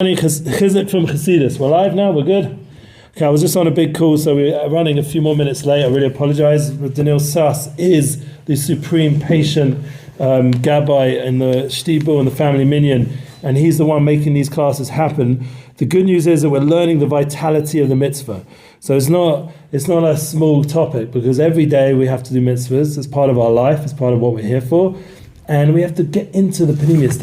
Chizzuk from Chassidus. We're live now, we're good? Okay, I was just on a big call, so we're running a few more minutes late. I really apologize. But Daniel Sass is the supreme patient Gabbai in the Shtiebel and the family minyan, and he's the one making these classes happen. The good news is that we're learning the vitality of the mitzvah. So it's not a small topic, because every day we have to do mitzvahs. It's part of our life, it's part of what we're here for. And we have to get into the panemius,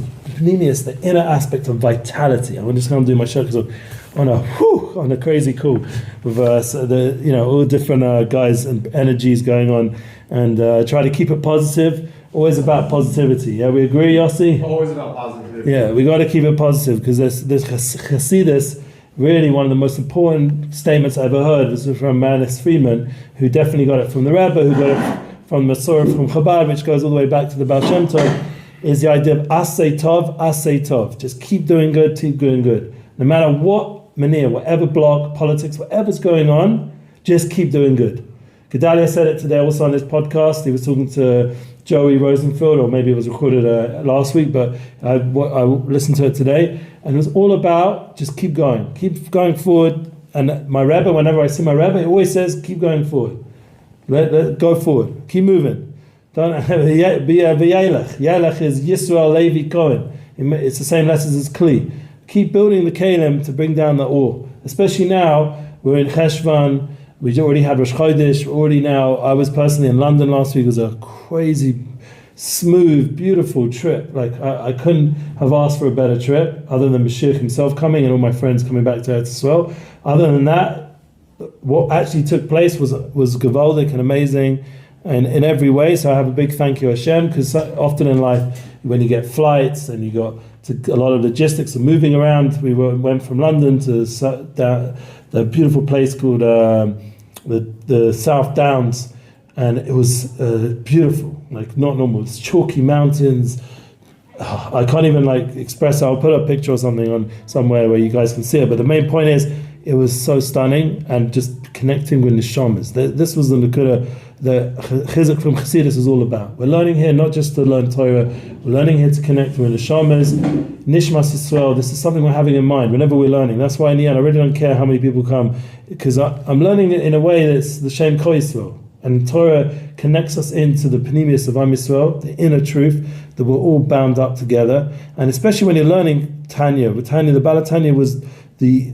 the inner aspect of vitality. I'm just going to do my show because on a crazy call with all the different guys and energies going on, and try to keep it positive. Always about positivity. Yeah, we agree, Yossi? Always about positivity. Yeah, we got to keep it positive, because this Chassidus, really one of the most important statements I ever heard was from Manis Friedman, who definitely got it from the Rebbe, who got it from Masorah, from Chabad, which goes all the way back to the Baal Shem Tov, is the idea of asay tov. Just keep doing good, keep doing good. No matter what manir, whatever block, politics, whatever's going on, just keep doing good. Gedalia said it today also on this podcast. He was talking to Joey Rosenfield, or maybe it was recorded last week, but I listened to it today, and it was all about just keep going forward. And my Rebbe, whenever I see my Rebbe, he always says, keep going forward. Let go forward. Keep moving. Don't be Yelech. Yelech is Yisrael Levi Cohen. It's the same letters as Kli. Keep building the Kalim to bring down the ore. Especially now, we're in Cheshvan. We already had Rosh Chodesh. I was personally in London last week. It was a crazy, smooth, beautiful trip. Like I couldn't have asked for a better trip, other than Mashiach himself coming and all my friends coming back to Eretz as well. Other than that, what actually took place was gewaldic and amazing, and in every way. So I have a big thank you Hashem, because often in life, when you get flights and you got a lot of logistics of moving around, we went from London to the beautiful place called the South Downs, and it was beautiful, like not normal. It's chalky mountains. I can't even express it. I'll put a picture or something on somewhere where you guys can see it. But the main point is, it was so stunning, and just connecting with neshamas. This was the Nakuda the Chizzuk from Chassidus is all about. We're learning here not just to learn Torah, we're learning here to connect with neshamas, nishmas Yisrael. This is something we're having in mind whenever we're learning. That's why in the end, I really don't care how many people come, because I'm learning it in a way that's the Shem Kol Yisrael. And Torah connects us into the panemius of Am Yisrael, the inner truth, that we're all bound up together. And especially when you're learning Tanya. With Tanya, the Baal Tanya was the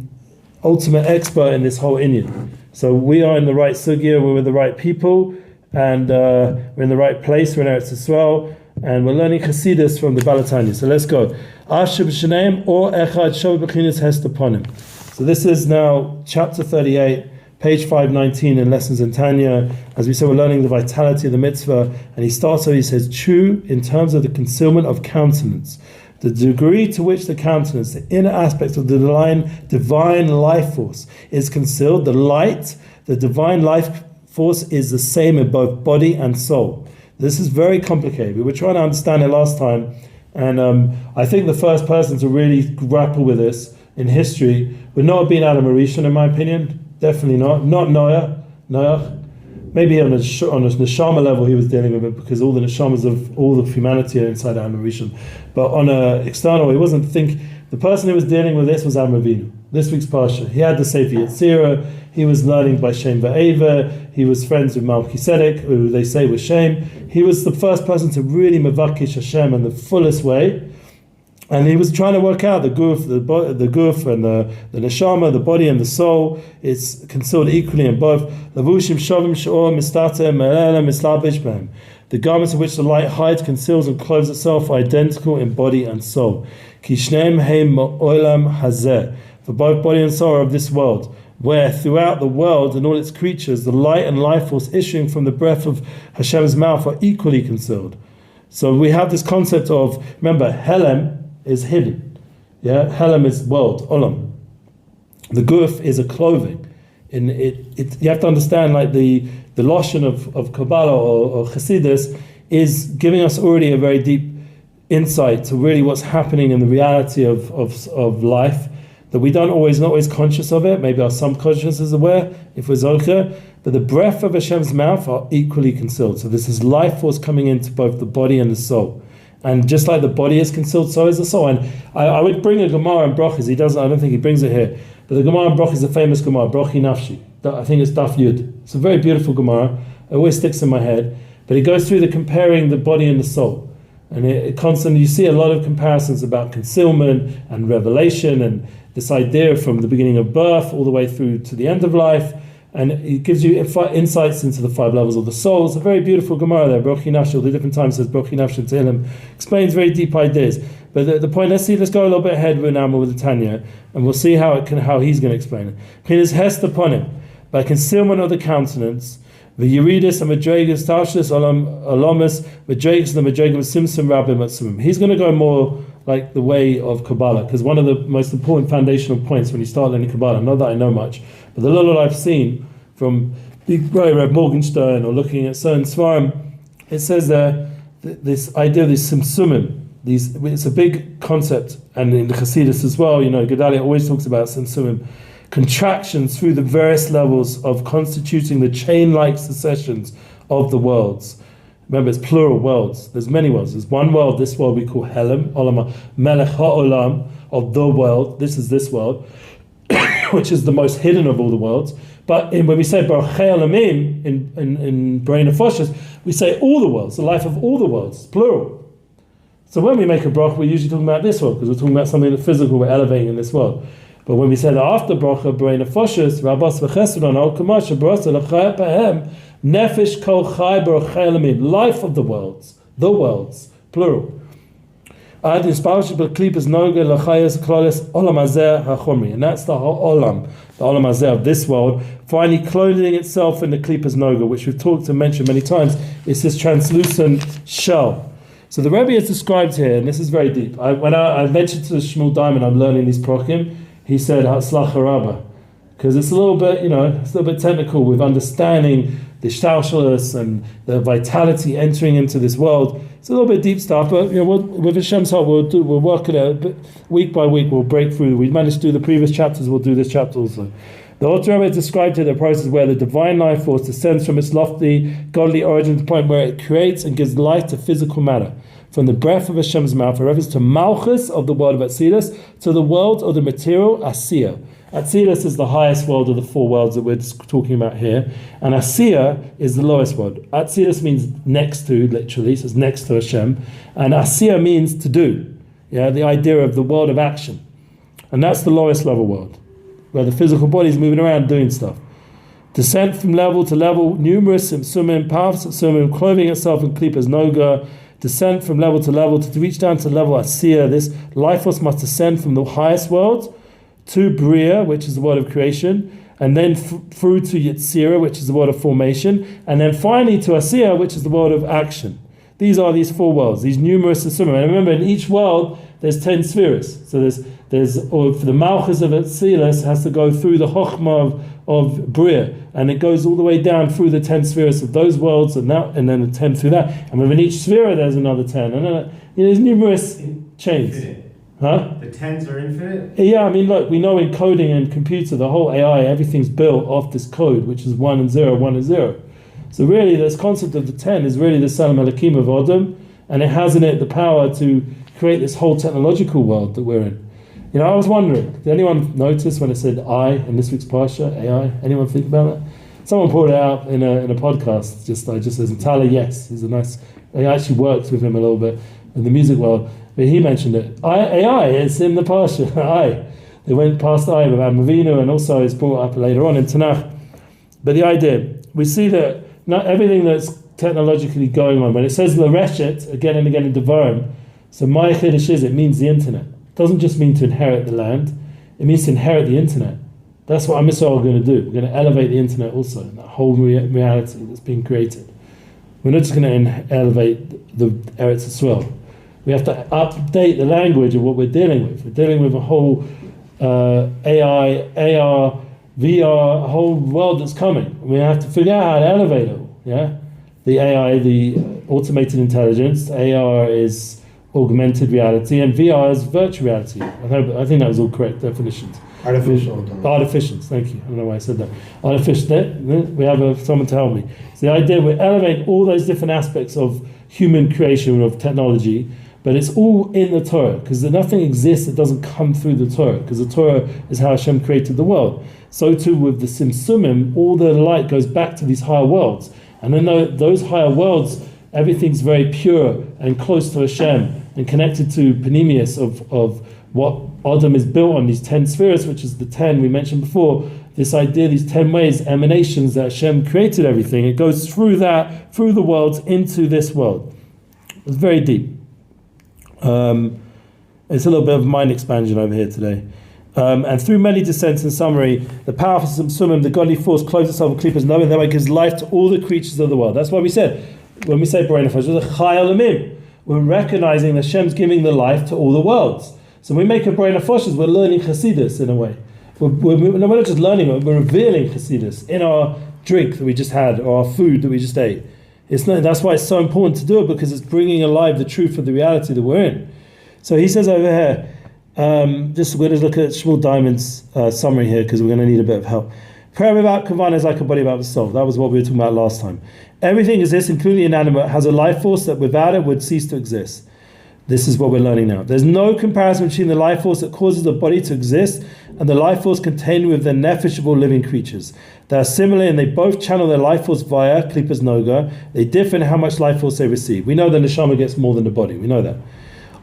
ultimate expert in this whole inyan. So we are in the right sugya, we're with the right people, and we're in the right place, we're in Eretz Yisrael, and we're learning Chassidus from the Baal Tanya. So let's go. Asher b'sheneim or echad shov b'chinas hest upon him. So this is now chapter 38, page 519 in Lessons in Tanya. As we said, we're learning the vitality of the mitzvah, and he says, true in terms of the concealment of countenance. The degree to which the countenance, the inner aspect of the divine life force, is concealed, the light, the divine life force is the same in both body and soul. This is very complicated. We were trying to understand it last time, and I think the first person to really grapple with this in history would not have been Adam Arishon, in my opinion. Definitely not. Not Noach. Maybe on a neshama level he was dealing with it, because all the neshamas of all of humanity are inside Adam Rishon. But on an external, he wasn't the person who was dealing with this was Avram Avinu. This week's parsha, he had the Sefer Yetzirah, he was learning by Shem Va'eva, he was friends with Melchizedek, who they say was Shem. He was the first person to really mevakish Hashem in the fullest way. And he was trying to work out the guf and the neshama, the body and the soul. It's concealed equally in both. Lavushim shavim she'or mistatem me'ela mislabish b'hem. The garments of which the light hides, conceals, and clothes itself are identical in body and soul. Ki shneim heim ma'olam hazeh. For both body and soul are of this world, where throughout the world and all its creatures, the light and life force issuing from the breath of Hashem's mouth are equally concealed. So we have this concept of, remember, Helem is hidden. Yeah, Helem is world, Olam. The guf is a clothing. You have to understand, like the lashon of Kabbalah or Chassidus is giving us already a very deep insight to really what's happening in the reality of life, that we not always conscious of it. Maybe our subconscious is aware if we're zocher, but the breath of Hashem's mouth are equally concealed. So this is life force coming into both the body and the soul. And just like the body is concealed, so is the soul. And I would bring a Gemara in Brachas. He doesn't. I don't think he brings it here. But the Gemara in Brachas is a famous Gemara, Brachi Nafshi. I think it's Daf Yud. It's a very beautiful Gemara. It always sticks in my head. But it goes through the comparing the body and the soul. And it constantly, you see a lot of comparisons about concealment and revelation and this idea from the beginning of birth all the way through to the end of life. And it gives you insights into the 5 levels of the soul. It's a very beautiful Gemara there. Brachi Nafshi, all the different times says Brachi Nafshi and Tehillim, explains very deep ideas. But the point, let's go a little bit ahead with the Tanya, and we'll see how he's going to explain it. He's hest upon him by concealment of the countenance, the Yeridis and Madregas, Tashlis, Alamas, Madregas, the Madregas, Simsim, Rabbi, Matsumim. He's going to go more like the way of Kabbalah, because one of the most important foundational points when you start learning Kabbalah, not that I know much, but the little I've seen from Big Reb Morgenstern or looking at certain Svarim, it says there this idea of these Simsumim. It's a big concept, and in the Chassidus as well, Gedalia always talks about Simsumim, contractions through the various levels of constituting the chain-like successions of the worlds. Remember, it's plural worlds. There's many worlds. There's one world, this world we call Helam, Olam, Melech HaOlam, of the world. This is this world, which is the most hidden of all the worlds. But when we say Baruchei Olamim in Brain of Foshas, we say all the worlds, the life of all the worlds, plural. So when we make a brach, we're usually talking about this world, because we're talking about something physical we're elevating in this world. But when we say the after bracha, Brain of Foshas, Rabbas v'Chesron, Al Kamash, Brasa, L'chai Pahem, Nefesh Kol Chai Baruchei Olamim, life of the worlds, plural. And that's the whole olam, the olam hazeh of this world, finally clothing itself in the klipas noga, which we've talked and mentioned many times. It's this translucent shell. So the Rebbe is described here, and this is very deep. When I mentioned to Shmuel Diamond, I'm learning these prokim, he said Hatzlacha Rabbah, because it's a little bit, it's a little bit technical with understanding the shtalshalus and the vitality entering into this world. It's a little bit deep stuff, but with Hashem's help, we'll work it out. But week by week, we'll break through. We managed to do the previous chapters, we'll do this chapter also. The Alter Rebbe described here the process where the divine life force descends from its lofty, godly origin to the point where it creates and gives life to physical matter. From the breath of Hashem's mouth, a reference to Malchus of the world of Atzilus, to the world of the material, Asiya. Atzilus is the highest world of the 4 worlds that we're talking about here, and Asiya is the lowest world. Atzilus means next to, literally, so it's next to Hashem, and Asiya means to do. The idea of the world of action, and that's the lowest level world, where the physical body is moving around doing stuff. Descent from level to level, numerous simsumim, paths of sumim, clothing itself in klipas noga. Descent from level to level to reach down to level Asiya. This life force must descend from the highest world to Bria, which is the world of creation, and then through to Yetzirah, which is the world of formation, and then finally to Asiya, which is the world of action. These are these 4 worlds, these numerous Asumim. And remember, in each world, there's 10 spheres. So for the Malchus of Atzilus has to go through the Chochmah of Bria, and it goes all the way down through the 10 spheres of those worlds, and then the 10 through that. And within each sphere, there's another 10. And then, there's numerous chains. Huh? The 10s are infinite? Yeah, look, we know in coding and computer, the whole AI, everything's built off this code, which is 1 and 0, 1 and 0. So really, this concept of the 10 is really the Salam Alakim of Adam, and it has in it the power to create this whole technological world that we're in. I was wondering, did anyone notice when it said I in this week's Parsha, AI? Anyone think about that? Someone pulled it out in a podcast, just as Tyler, yes, he's a nice, I actually worked with him a little bit in the music world. But he mentioned it. AI is in the Parsha. They went past I with Adam Avinu, and also it's brought up later on in Tanakh. But the idea, we see that not everything that's technologically going on, when it says L'reshet again and again in Devarim, so my Chiddush is, it means the internet. It doesn't just mean to inherit the land, it means to inherit the internet. That's what Am Yisrael are going to do. We're going to elevate the internet also, that whole reality that's being created. We're not just going to elevate the Eretz Yisrael. We have to update the language of what we're dealing with. We're dealing with a whole AI, AR, VR, a whole world that's coming. We have to figure out how to elevate it. The AI, the automated intelligence. AR is augmented reality, and VR is virtual reality. I think that was all correct definitions. Artificials, thank you. I don't know why I said that. Artificial. We have someone to help me. So the idea, we're elevating all those different aspects of human creation, of technology, But it's all in the Torah, because nothing exists that doesn't come through the Torah, because the Torah is how Hashem created the world. So too with the Simsumim, all the light goes back to these higher worlds. And then those higher worlds, everything's very pure and close to Hashem and connected to Panemius of what Adam is built on, these 10 spheres, which is the 10 we mentioned before, this idea, these 10 ways, emanations that Hashem created everything. It goes through that, through the worlds, into this world. It's very deep. It's a little bit of mind expansion over here today. And through many descents, in summary, the powerful Sumim, the godly force, clothes itself with klippos, knowing that way gives life to all the creatures of the world. That's why we said, when we say Borei Nefesh, it's a Chai Olamim. We're recognizing that Hashem's giving the life to all the worlds. So when we make a Borei Nefesh, we're learning Chassidus in a way. We're not just learning it, we're revealing Chassidus in our drink that we just had, or our food that we just ate. That's why it's so important to do it, because it's bringing alive the truth of the reality that we're in. So he says over here, we're going to look at Shmuel Diamond's summary here, because we're going to need a bit of help. Prayer without kavanah is like a body without the soul. That was what we were talking about last time. Everything exists, including inanimate, has a life force that without it would cease to exist. This is what we're learning now. There's no comparison between the life force that causes the body to exist and the life force contained within the nefesh of all living creatures. They are similar and they both channel their life force via klipas noga. They differ in how much life force they receive. We know the neshama gets more than the body. We know that.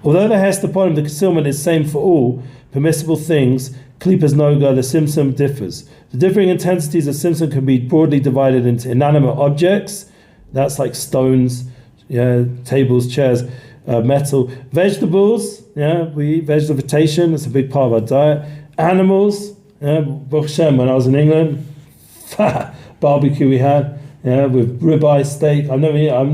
Although the hest upon him, the concealment is same for all permissible things, klipas noga, the simsum differs. The differing intensities of simsum can be broadly divided into inanimate objects. That's like stones, tables, chairs. Metal, vegetables, we eat vegetation, that's a big part of our diet. Animals, Baruch Hashem, when I was in England, barbecue we had, with ribeye steak. I'm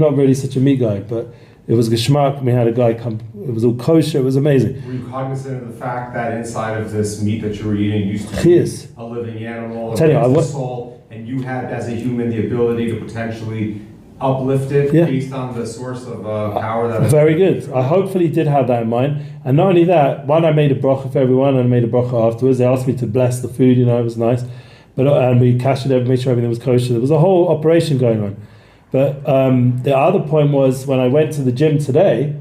not really such a meat guy, but it was geschmack. We had a guy come, it was all kosher, it was amazing. Were you cognizant of the fact that inside of this meat that you were eating used to be a living animal, a soul, and you had as a human the ability to potentially uplifted based on the source of power that very good. I hopefully did have that in mind. And not only that, one, I made a bracha for everyone and I made a bracha afterwards. They asked me to bless the food, it was nice. But and we cashed it, made sure everything was kosher. There was a whole operation going on. But the other point was, when I went to the gym today,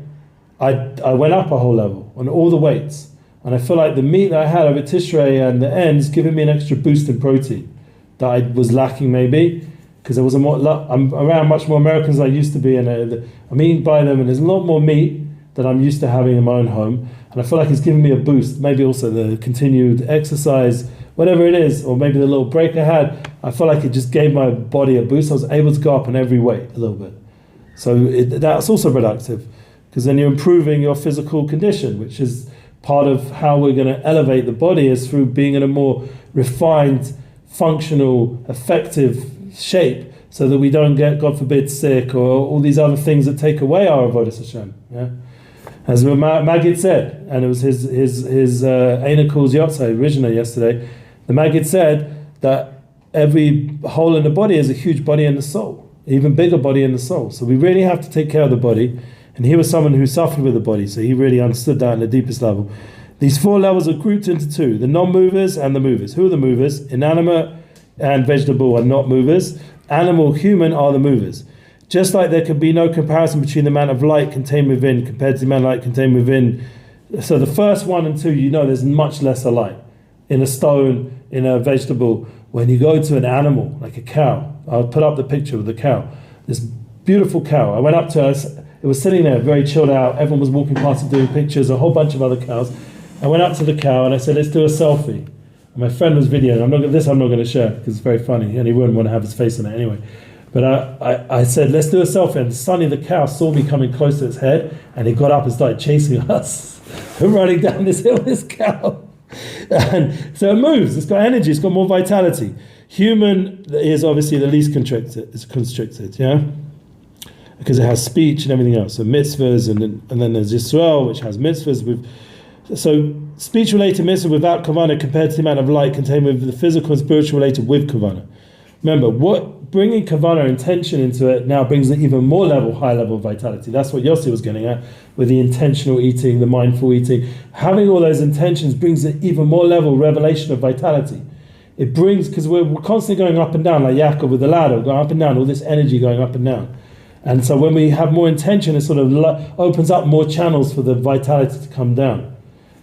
I went up a whole level on all the weights. And I feel like the meat that I had over Tishrei and the ends giving me an extra boost in protein that I was lacking maybe. Because I'm around much more Americans than I used to be, and I'm eating by them, and there's a lot more meat that I'm used to having in my own home, and I feel like it's giving me a boost. Maybe also the continued exercise, whatever it is, or maybe the little break I had, I feel like it just gave my body a boost. I was able to go up in every weight a little bit. So that's also productive, because then you're improving your physical condition, which is part of how we're going to elevate the body, is through being in a more refined, functional, effective shape, so that we don't get, God forbid, sick or all these other things that take away our avodas Hashem. As Maggid said, and it was his Eina Kul's Yotzai originally yesterday. The Maggid said that every hole in the body is a huge body in the soul, even bigger body in the soul. So we really have to take care of the body. And he was someone who suffered with the body, so he really understood that on the deepest level. These 4 levels are grouped into 2: the non-movers and the movers. Who are the movers? Inanimate and vegetable are not movers. Animal, human are the movers. Just like there can be no comparison between the amount of light contained within compared to the amount of light contained within. So the first 1 and 2, there's much lesser light. In a stone, in a vegetable. When you go to an animal, like a cow, I'll put up the picture of the cow. This beautiful cow. I went up to her, it was sitting there very chilled out. Everyone was walking past and doing pictures, a whole bunch of other cows. I went up to the cow and I said, let's do a selfie. And my friend was videoing. I'm not going to share because it's very funny, and he wouldn't want to have his face in it anyway. But I said, let's do a selfie. And Sonny the cow saw me coming close to its head, and he got up and started chasing us. We're running down this hill, this cow. And so it moves. It's got energy. It's got more vitality. Human is obviously the least constricted. It's constricted, because it has speech and everything else. So mitzvahs, and then there's Yisrael, which has mitzvahs. So speech-related mitzvah without kavanah compared to the amount of light contained with the physical and spiritual related with kavanah. Remember, bringing kavanah intention into it now brings an even more high level of vitality. That's what Yossi was getting at with the intentional eating, the mindful eating. Having all those intentions brings an even more level revelation of vitality. It brings, because we're constantly going up and down, like Yaakov with the ladder, going up and down, all this energy going up and down. And so when we have more intention, it sort of opens up more channels for the vitality to come down.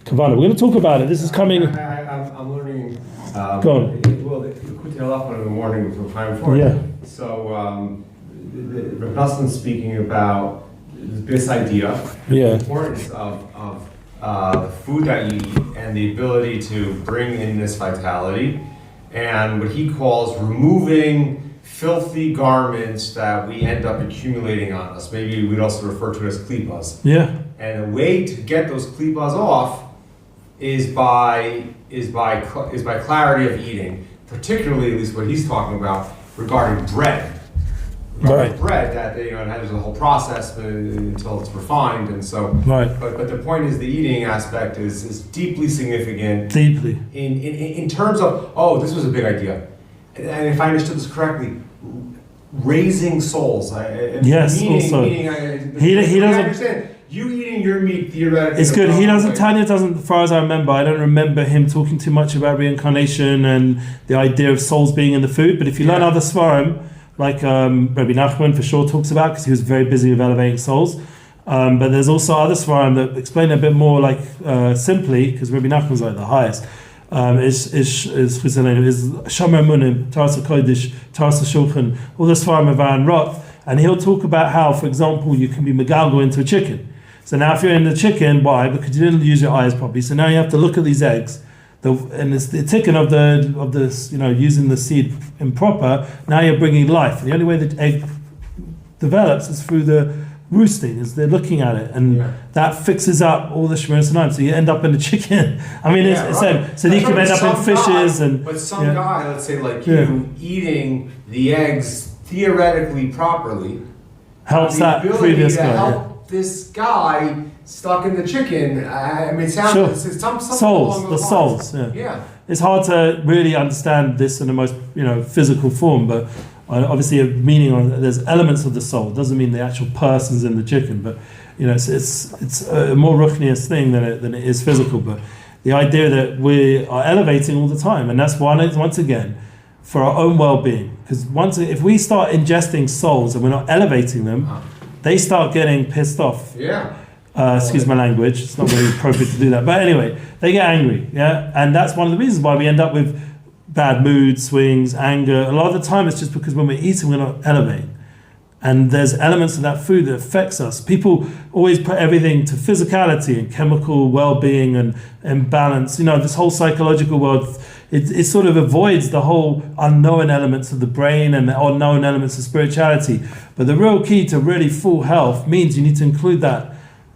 Kavana, we're going to talk about it. This is coming. I'm learning. Go on. Well, the Kutel in the morning from time forward. Yeah. So, Rav Nassan's speaking about this idea, the importance of the food that you eat and the ability to bring in this vitality, and what he calls removing filthy garments that we end up accumulating on us. Maybe we'd also refer to it as klipas. Yeah. And the way to get those klipas off is by clarity of eating, particularly at least what he's talking about regarding bread. Right. Bread that it has a whole process until it's refined, and so. Right. But the point is, the eating aspect is deeply significant. Deeply. In terms of this was a big idea, and if I understood this correctly, raising souls. Yes. Also, he doesn't understand. You eating your meat theoretically. It's good. He doesn't. Tanya doesn't. As far as I remember, I don't remember him talking too much about reincarnation and the idea of souls being in the food. But if you learn other svarim, like Rabbi Nachman for sure talks about, because he was very busy with elevating souls. But there's also other svarim that explain a bit more like simply, because Rabbi Nachman's like the highest. Is Shomer Munim, Taras HaKodesh, Taras HaShulchan, all the svarim of Aaron Roth, and he'll talk about how, for example, you can be megalgal into a chicken. So now if you're in the chicken, why? Because you didn't use your eyes properly. So now you have to look at these eggs. And it's the ticking of this, using the seed improper. Now you're bringing life. The only way the egg develops is through the roosting, is they're looking at it, and that fixes up all the shemiras hanayim. So you end up in a chicken. I mean, it's same. So you can end up in fishes but some guy, let's say like you, eating the eggs theoretically properly helps that previous guy. Help this guy stuck in the chicken. I mean, it sounds it's something souls, the souls. Yeah. It's hard to really understand this in the most physical form, but obviously a meaning on there's elements of the soul. It doesn't mean the actual person's in the chicken, but it's a more ruchnius thing than it is physical. But the idea that we are elevating all the time, and that's once again for our own well-being. Because if we start ingesting souls and we're not elevating them, they start getting pissed off. Yeah. Excuse my language, it's not really appropriate to do that. But anyway, they get angry, and that's one of the reasons why we end up with bad mood swings, anger. A lot of the time it's just because when we're eating, we're not elevating. And there's elements of that food that affects us. People always put everything to physicality and chemical well-being and balance. This whole psychological world, it sort of avoids the whole unknown elements of the brain and the unknown elements of spirituality. But the real key to really full health means you need to include that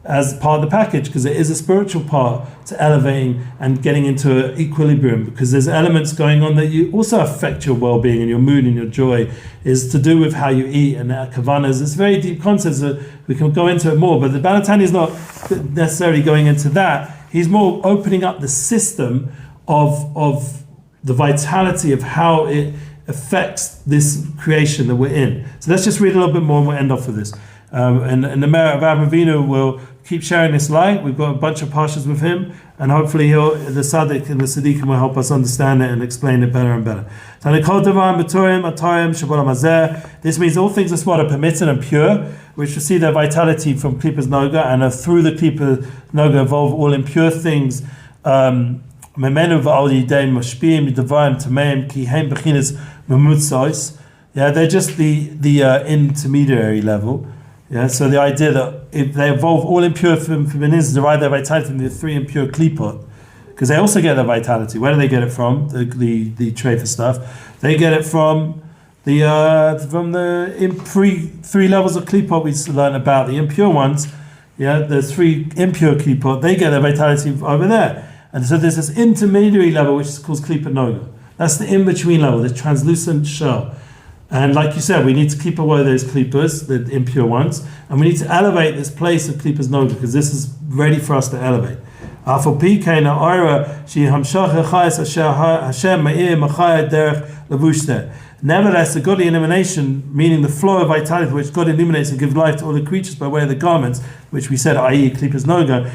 as part of the package, because it is a spiritual part to elevating and getting into an equilibrium, because there's elements going on that you also affect your well-being and your mood and your joy, is to do with how you eat and kavanas. It's very deep concepts that we can go into it more, but the Balatani is not necessarily going into that. He's more opening up the system of the vitality of how it affects this creation that we're in. So let's just read a little bit more and we'll end off with this. And the merit of Avraham Avinu will keep sharing this light. We've got a bunch of parshas with him, and hopefully the Tzaddik and the Tzaddikim will help us understand it and explain it better and better. This means all things are permitted and pure, which receive their vitality from Klippas Noga, and are through the Klippas Noga evolve all impure things. They're just the intermediary level. So the idea that if they evolve all impure feminids derive their vitality from the three impure klipot, because they also get their vitality. Where do they get it from? The trefa stuff. They get it from the three levels of klipot we learned about. The impure ones, the three impure klipot, they get their vitality over there. And so there's this intermediary level which is called klipa noga. That's the in-between level, the translucent shell. And like you said, we need to keep away those klipas, the impure ones, and we need to elevate this place of klipas noga, because this is ready for us to elevate. Nevertheless, the godly illumination, meaning the flow of vitality which God illuminates and gives life to all the creatures by way of the garments, which we said, i.e. klipas noga,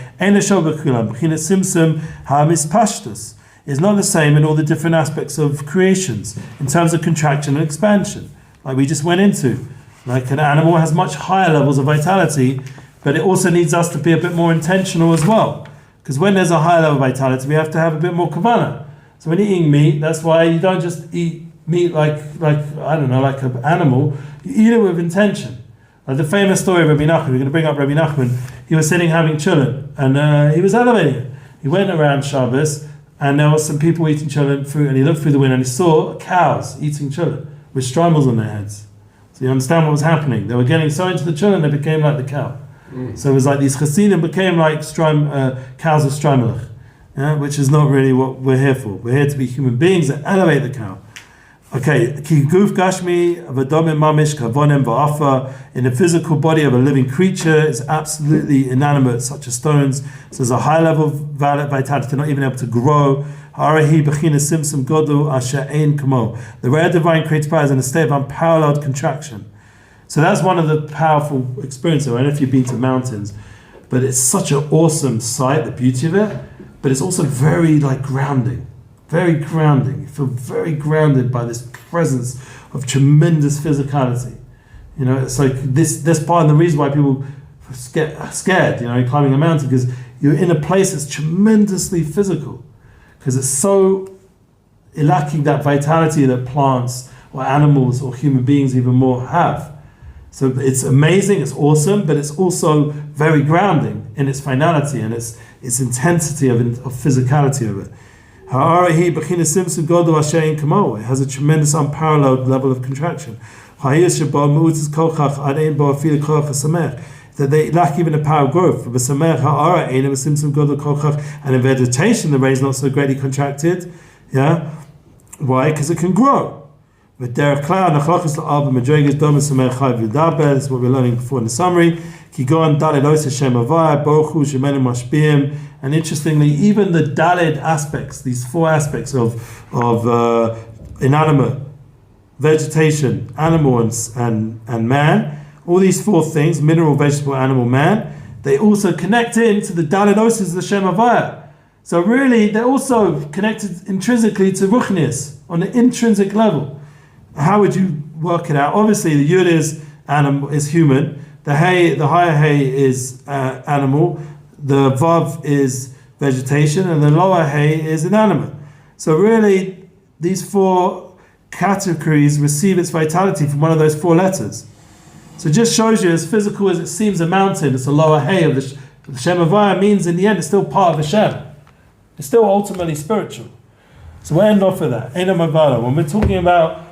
is not the same in all the different aspects of creations, in terms of contraction and expansion, like we just went into. Like an animal has much higher levels of vitality, but it also needs us to be a bit more intentional as well. Because when there's a high level of vitality, we have to have a bit more kavanah. So when you're eating meat, that's why you don't just eat meat like I don't know, like an animal. You eat it with intention. Like the famous story of Rabbi Nachman, we're going to bring up Rabbi Nachman. He was sitting having chulin, and he was elevating it. He went around Shabbos, and there was some people eating chulin fruit, and he looked through the window and he saw cows eating chulin with streimels on their heads. So you understand what was happening. They were getting so into the chulin, they became like the cow. So it was like these chassidim became like cows of streimelech, which is not really what we're here for. We're here to be human beings that elevate the cow. Okay, ki guf gashmi v'domim mamish kavonim v'afa, in the physical body of a living creature is absolutely inanimate, such as stones. So there's a high level of vitality, they're not even able to grow. Harahi b'china simsim godu asher ein kamo. The rare divine creative power is in a state of unparalleled contraction. So that's one of the powerful experiences. I don't know if you've been to mountains, but it's such an awesome sight, the beauty of it, but it's also very like grounding. Very grounding. You feel very grounded by this presence of tremendous physicality. You know, it's like this part of the reason why people get scared, you know, climbing a mountain, because you're in a place that's tremendously physical. Because it's so lacking that vitality that plants or animals or human beings even more have. So it's amazing, it's awesome, but it's also very grounding in its finality and its intensity of physicality of it. It has a tremendous unparalleled level of contraction. That they lack even the power of growth. And in vegetation, the ray is not so greatly contracted. Yeah, why? Because it can grow. This is what we're learning before in the summary. And interestingly, even the Daled aspects, these four aspects of inanimate, vegetation, animal, and man, all these four things, mineral, vegetable, animal, man, they also connect into the Daled Oses of the Shem Havaya. So really, they're also connected intrinsically to Ruchnius, on the intrinsic level. How would you work it out? Obviously, the Yud is animal, is human. The higher Hay is animal. The Vav is vegetation, and the lower Hay is inanimate. So really, these four categories receive its vitality from one of those four letters. So it just shows you, as physical as it seems a mountain, it's a lower Hay of the Shem Havaya means in the end it's still part of the Shem. It's still ultimately spiritual. So we'll end off with that. When we're talking about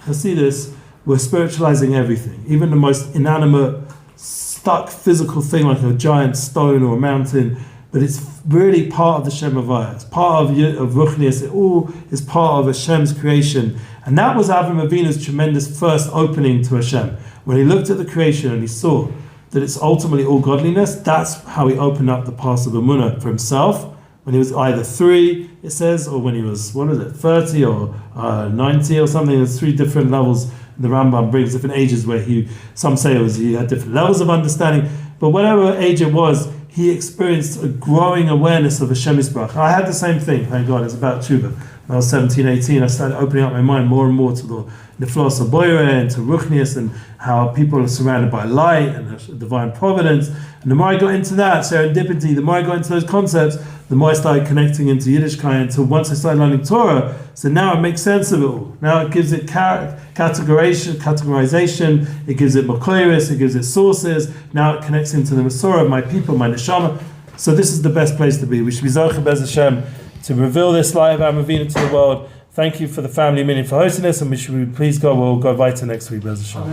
Chassidus, we're spiritualizing everything, even the most inanimate, stuck physical thing like a giant stone or a mountain, but it's really part of the Shem Havaya. It's part of Ruchnius. It all is part of Hashem's creation. And that was Avram Avinu's tremendous first opening to Hashem. When he looked at the creation and he saw that it's ultimately all godliness, that's how he opened up the path of Emunah for himself. When he was either 3, it says, or when he was, 30 or 90 or something. There's 3 different levels. The Rambam brings different ages where some say he had different levels of understanding. But whatever age it was, he experienced a growing awareness of Hashem Yisbarach. I had the same thing, thank God. It's about Tshuva. When I was 17, 18, I started opening up my mind more and more to the Niflos HaBoyre and to Ruchnius and how people are surrounded by light and divine providence. And the more I got into that, serendipity, the more I got into those concepts, the more I started connecting into Yiddishkeit until once I started learning Torah, so now it makes sense of it all. Now it gives it categorization, it gives it makoiris, it gives it sources. Now it connects into the Masorah of my people, my neshama. So this is the best place to be. We should be Zocheh Bez Hashem to reveal this light of Avram Avinu to the world. Thank you for the family meeting for hosting this, and we should be pleased God. We'll go weiter next week, Bez Hashem.